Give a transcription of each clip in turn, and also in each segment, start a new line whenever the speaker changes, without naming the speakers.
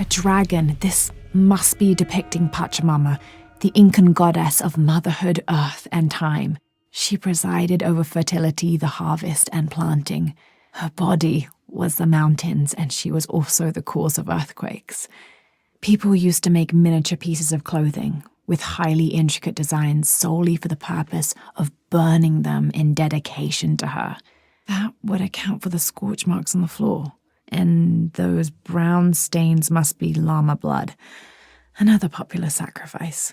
A dragon, this must be depicting Pachamama, the Incan goddess of motherhood, earth, and time. She presided over fertility, the harvest, and planting. Her body was the mountains, and she was also the cause of earthquakes. People used to make miniature pieces of clothing with highly intricate designs solely for the purpose of burning them in dedication to her. That would account for the scorch marks on the floor. And those brown stains must be llama blood, another popular sacrifice.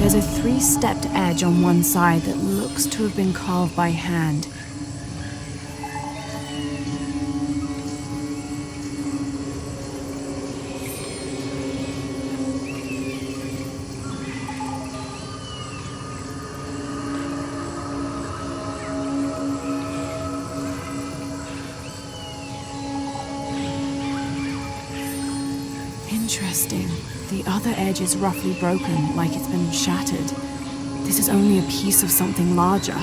There's a three-stepped edge on one side that looks to have been carved by hand. Interesting. The other edge is roughly broken, like it's been shattered. This is only a piece of something larger.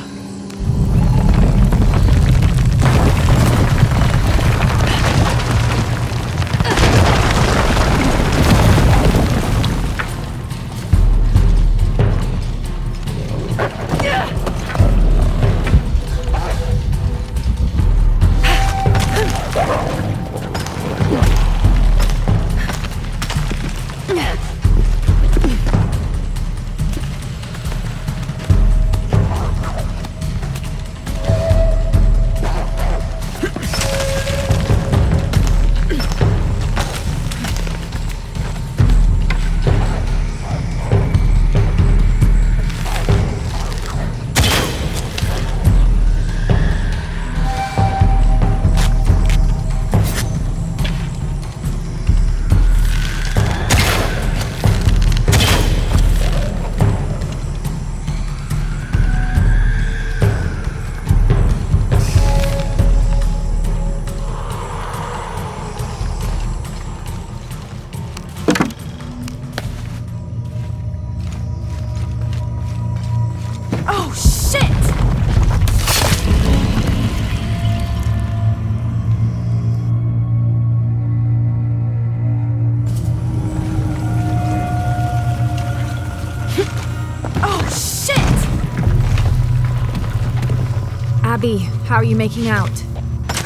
Abby, how are you making out?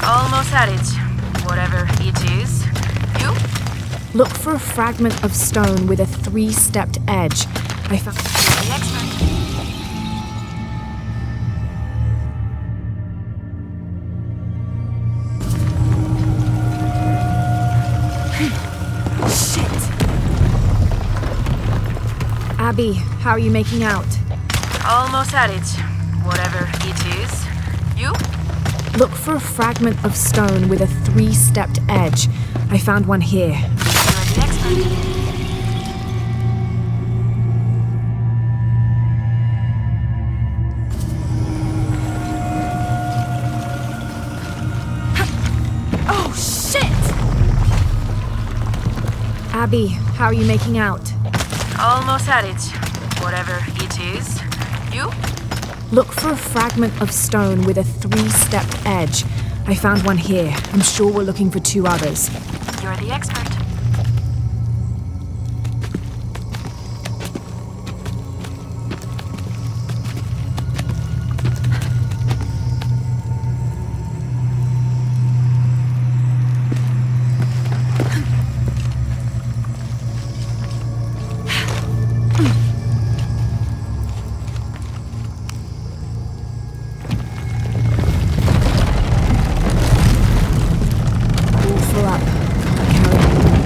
Almost at it. Whatever it is. You?
Look for a fragment of stone with a three-stepped edge. I found...
The expert.
Abby, how are you making out?
Almost at it. Whatever it is. You?
Look for a fragment of stone with a three-stepped edge. I found one here.
You're the expert.
Oh, shit! Abby, how are you making out?
Almost at it. Whatever it is. You?
Look for a fragment of stone with a three-stepped edge. I found one here. I'm sure we're looking for two others.
You're the expert.
All full up. Can't carry anymore.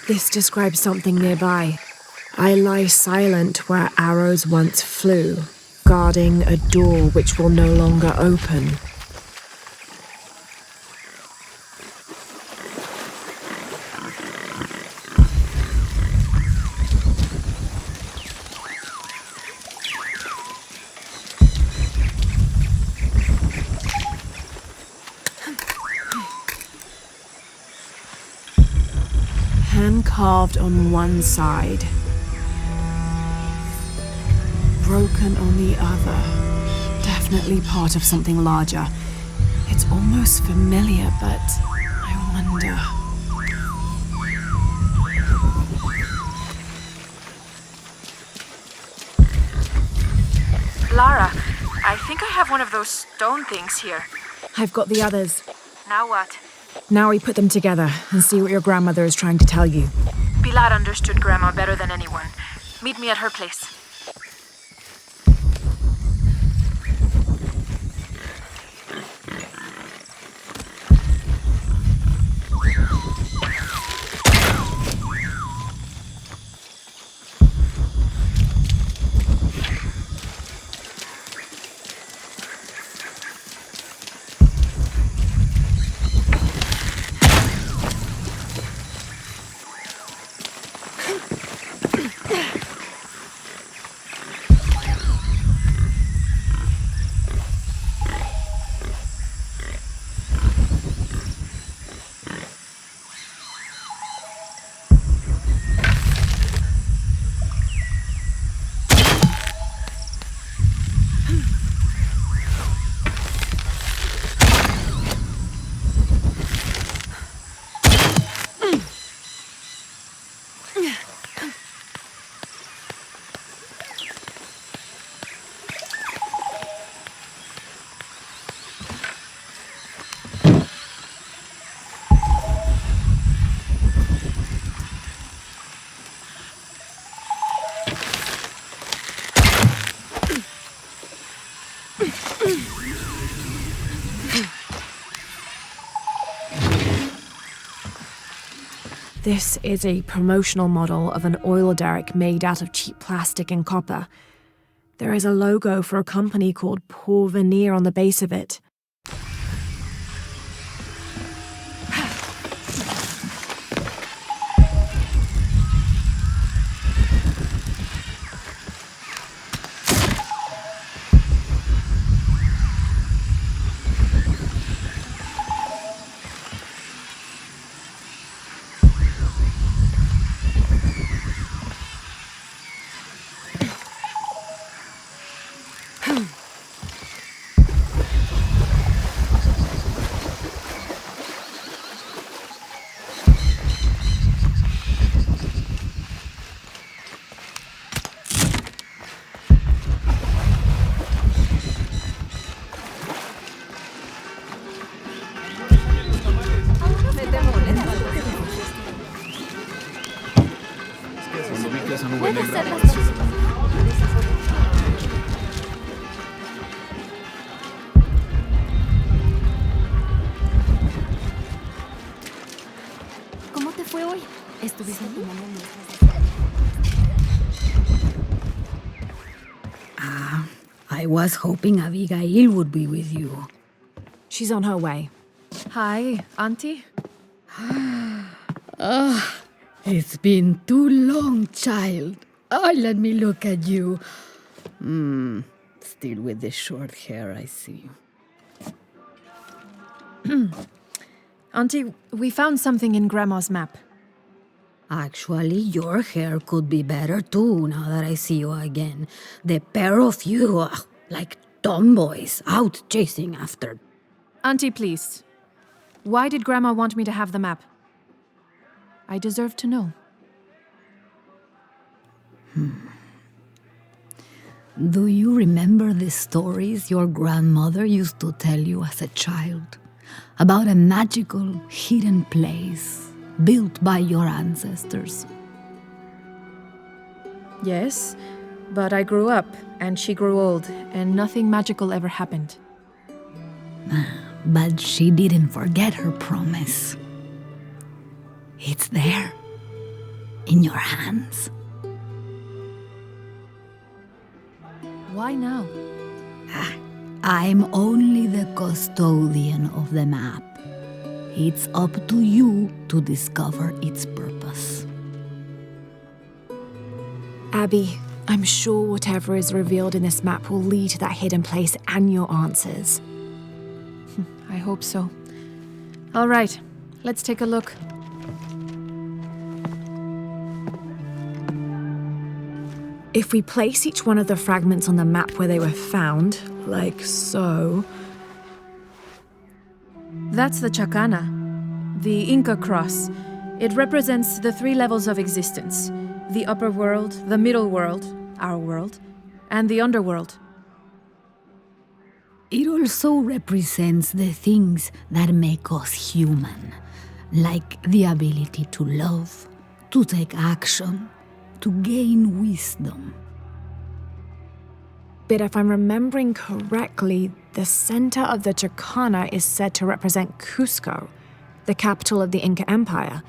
This describes something nearby. I lie silent where arrows once flew, guarding a door which will no longer open. Hand-carved on one side, broken on the other. Definitely part of something larger. It's almost familiar, but I wonder.
Lara, I think I have one of those stone things here.
I've got the others.
Now what?
Now we put them together and see what your grandmother is trying to tell you.
Pilar understood Grandma better than anyone. Meet me at her place.
This is a promotional model of an oil derrick made out of cheap plastic and copper. There is a logo for a company called Porvenir on the base of it.
¿Cómo te fue hoy? ¿Estuviste tomando muestras?
I was hoping Abigail would be with you.
She's on her way.
Hi, Auntie.
It's been too long, child. Oh, let me look at you. Still with the short hair, I see.
Auntie, we found something in Grandma's map.
Actually, your hair could be better too, now that I see you again. The pair of you, like tomboys, out chasing after.
Auntie, please. Why did Grandma want me to have the map? I deserve to know.
Do you remember the stories your grandmother used to tell you as a child? About a magical, hidden place built by your ancestors?
Yes, but I grew up, and she grew old, and nothing magical ever happened.
But she didn't forget her promise. It's there, in your hands.
Why now?
I'm only the custodian of the map. It's up to you to discover its purpose.
Abby, I'm sure whatever is revealed in this map will lead to that hidden place and your answers.
I hope so. All right, let's take a look.
If we place each one of the fragments on the map where they were found, like so...
That's the Chacana, the Inca cross. It represents the 3 levels of existence: the upper world, the middle world, our world, and the underworld.
It also represents the things that make us human, like the ability to love, to take action, to gain wisdom.
But if I'm remembering correctly, the center of the Chacana is said to represent Cusco, the capital of the Inca Empire.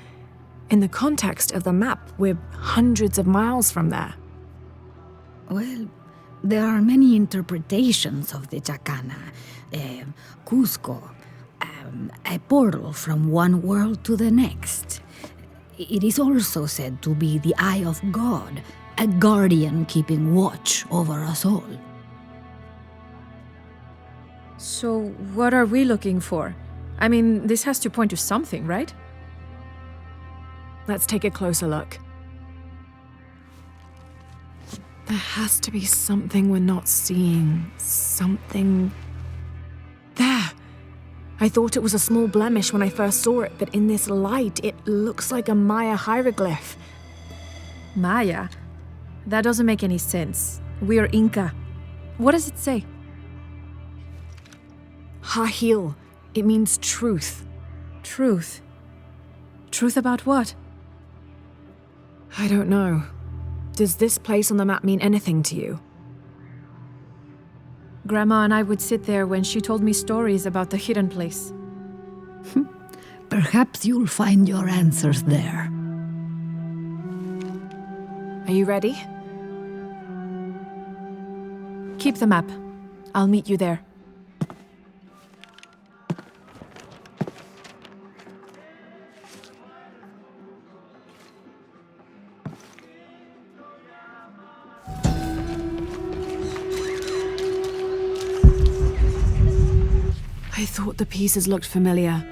In the context of the map, we're hundreds of miles from there.
Well, there are many interpretations of the Chacana. Cusco, a portal from one world to the next. It is also said to be the eye of God, a guardian keeping watch over us all.
So, what are we looking for? I mean, this has to point to something, right?
Let's take a closer look. There has to be something we're not seeing. Something... There! I thought it was a small blemish when I first saw it, but in this light, it looks like a Maya hieroglyph.
Maya? That doesn't make any sense. We are Inca. What does it say?
Hahil. It means truth.
Truth. Truth about what?
I don't know. Does this place on the map mean anything to you?
Grandma and I would sit there when she told me stories about the hidden place.
Perhaps you'll find your answers there.
Are you ready?
Keep the map. I'll meet you there.
I thought the pieces looked familiar.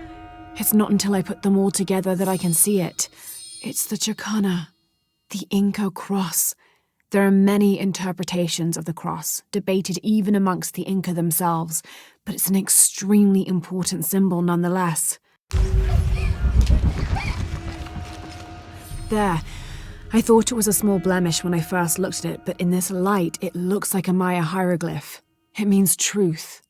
It's not until I put them all together that I can see it. It's the Chacana, the Inca cross. There are many interpretations of the cross, debated even amongst the Inca themselves, but it's an extremely important symbol nonetheless. There. I thought it was a small blemish when I first looked at it, but in this light, it looks like a Maya hieroglyph. It means truth.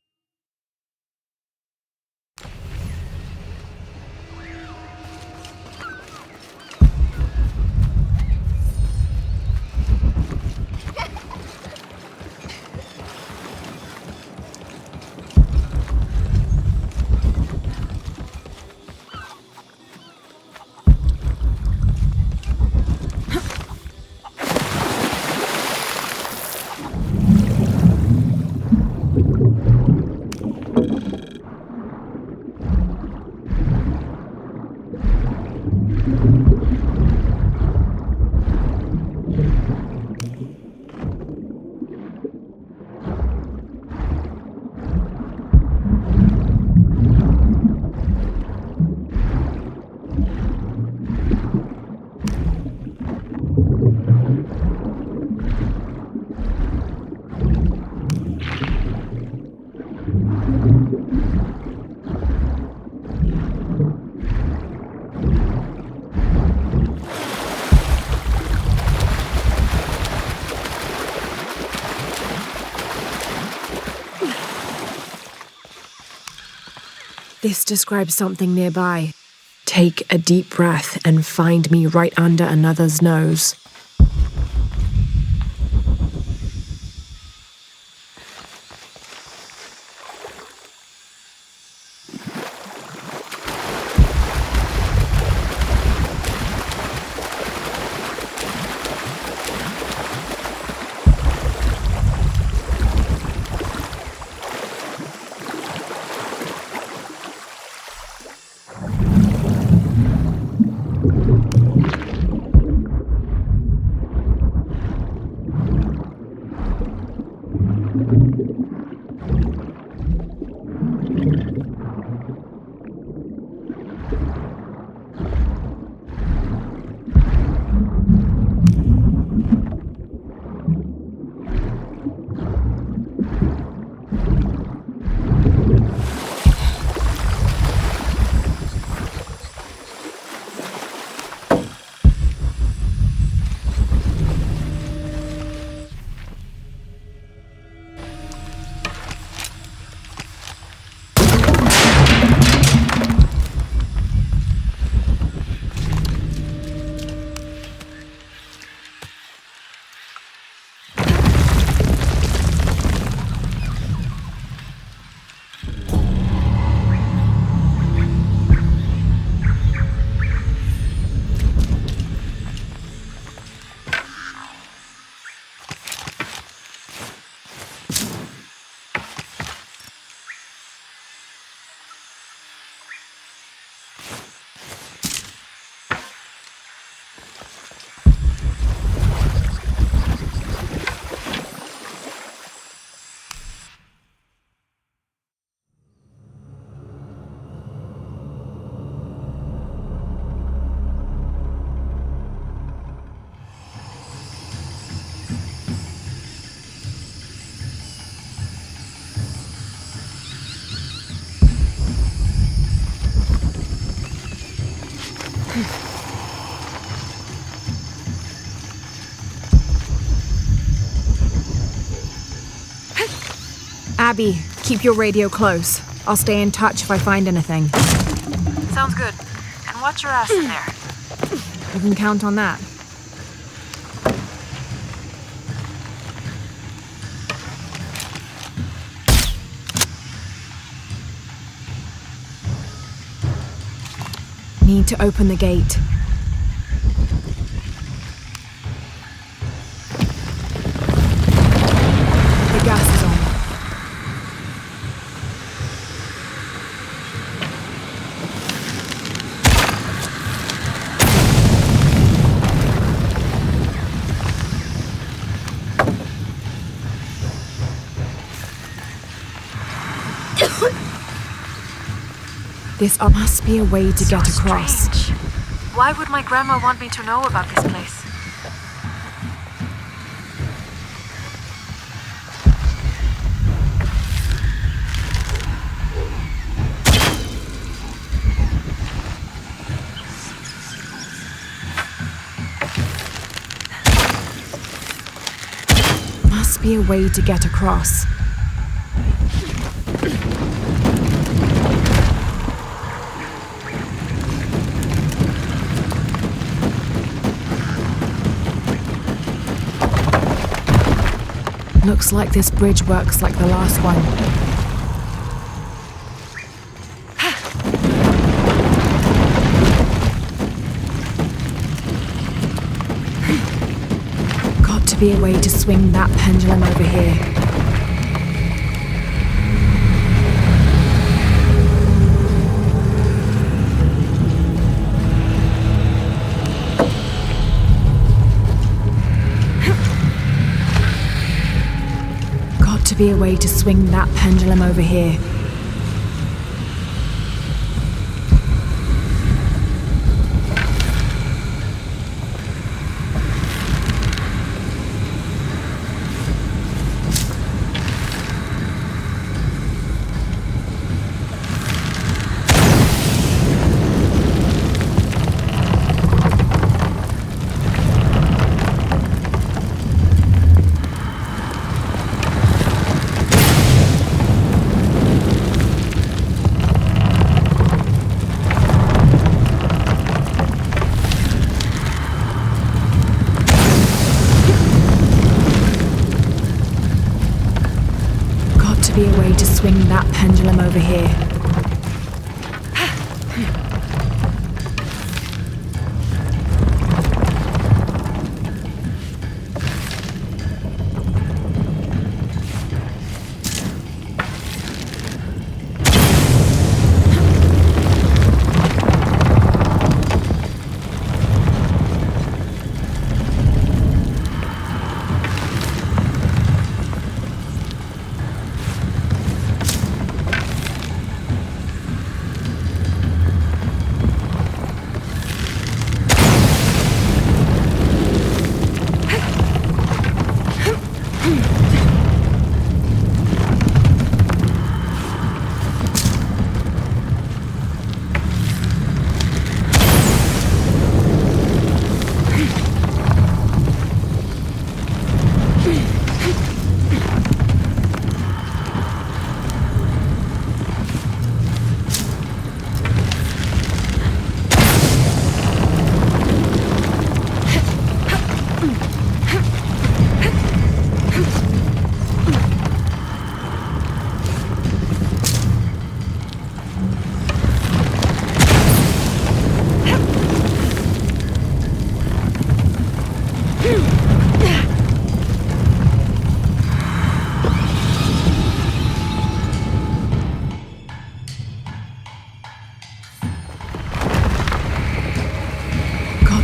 This describes something nearby. Take a deep breath and find me right under another's nose.
Abby, keep your radio close. I'll stay in touch if I find anything.
Sounds good. And watch your ass in there.
You can count on that. Need to open the gate. The gas is on. This must be a way to get across.
Strange. Why would my grandma want me to know about this place?
Must be a way to get across. Looks like this bridge works like the last one. Got to be a way to swing that pendulum over here. To be a way to swing that pendulum over here. Be a way to swing that pendulum over here.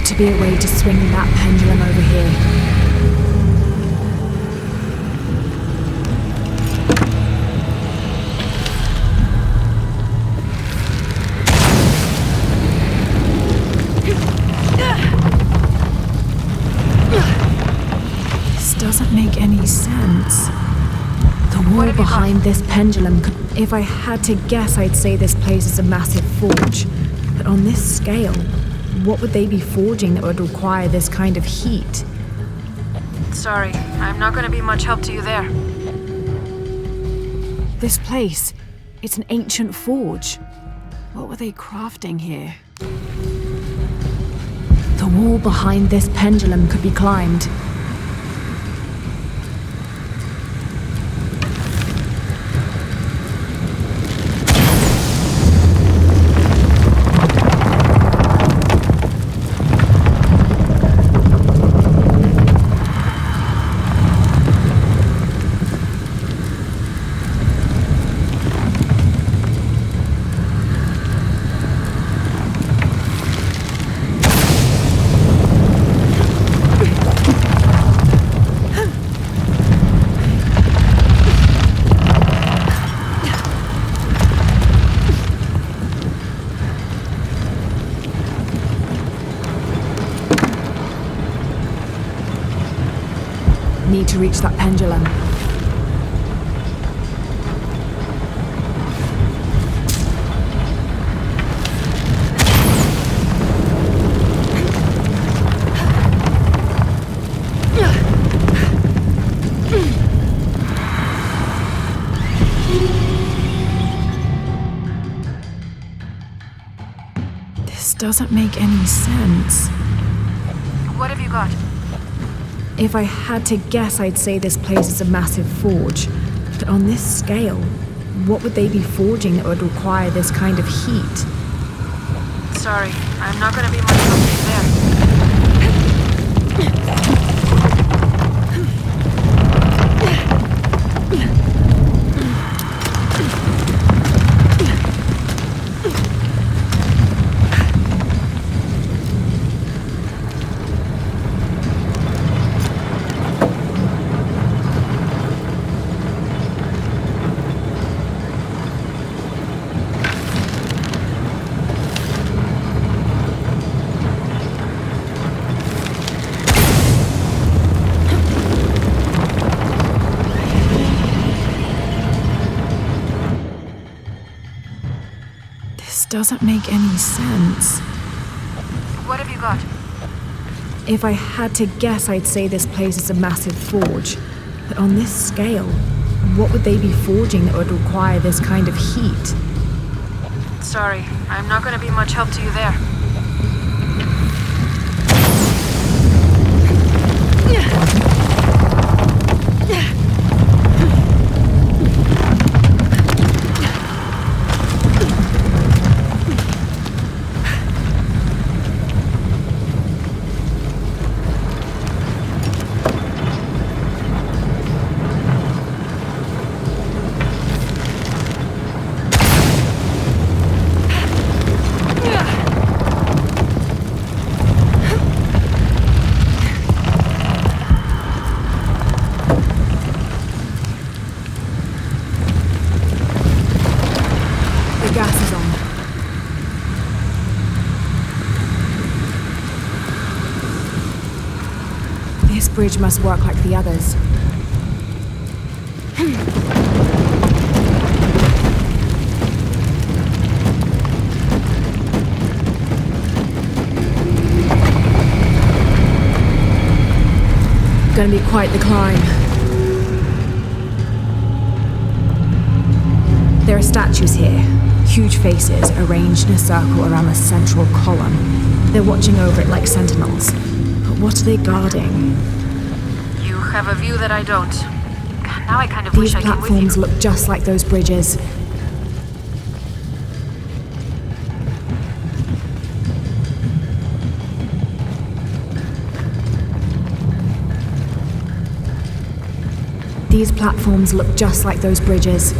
To be a way to swing that pendulum over here. This doesn't make any sense. The wall behind this pendulum could... If I had to guess, I'd say this place is a massive forge. But on this scale,
What would they be forging that would require this kind of heat?
Sorry, I'm not gonna be much help to you there.
This place, it's an ancient forge. What were they crafting here? The wall behind this pendulum could be climbed. Need to reach that pendulum. This doesn't make any sense.
What have you got?
If I had to guess, I'd say this place is a massive forge. But on this scale, what would they be forging that would require this kind of heat?
Sorry, I'm not gonna be much help to you there.
This doesn't make any sense.
What have you got?
If I had to guess, I'd say this place is a massive forge. But on this scale, what would they be forging that would require this kind of heat?
Sorry, I'm not gonna be much help to you there.
The gas is on. This bridge must work like the others. Gonna be quite the climb. There are statues here, huge faces arranged in a circle around the central column. They're watching over it like sentinels. But what are they guarding?
You have a view that I don't. Now I kind of
These
wish I came with you.
platforms look just like those bridges. These platforms look just like those bridges.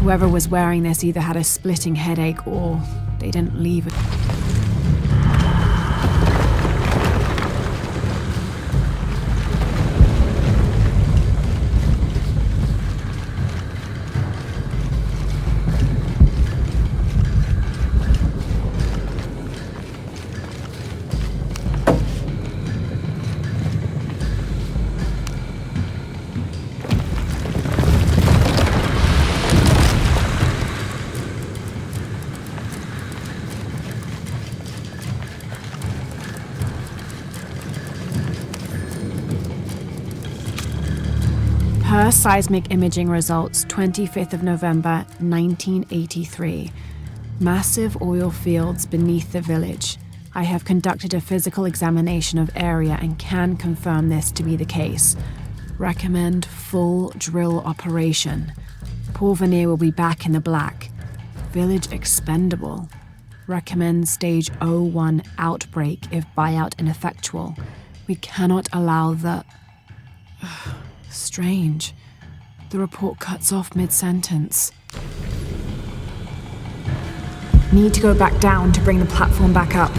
Whoever was wearing this either had a splitting headache or they didn't leave it. Per seismic imaging results, 25th of November, 1983. Massive oil fields beneath the village. I have conducted a physical examination of area and can confirm this to be the case. Recommend full drill operation. Porvenir will be back in the black. Village expendable. Recommend stage 01 outbreak if buyout ineffectual. We cannot allow the... Strange. The report cuts off mid-sentence. Need to go back down to bring the platform back up.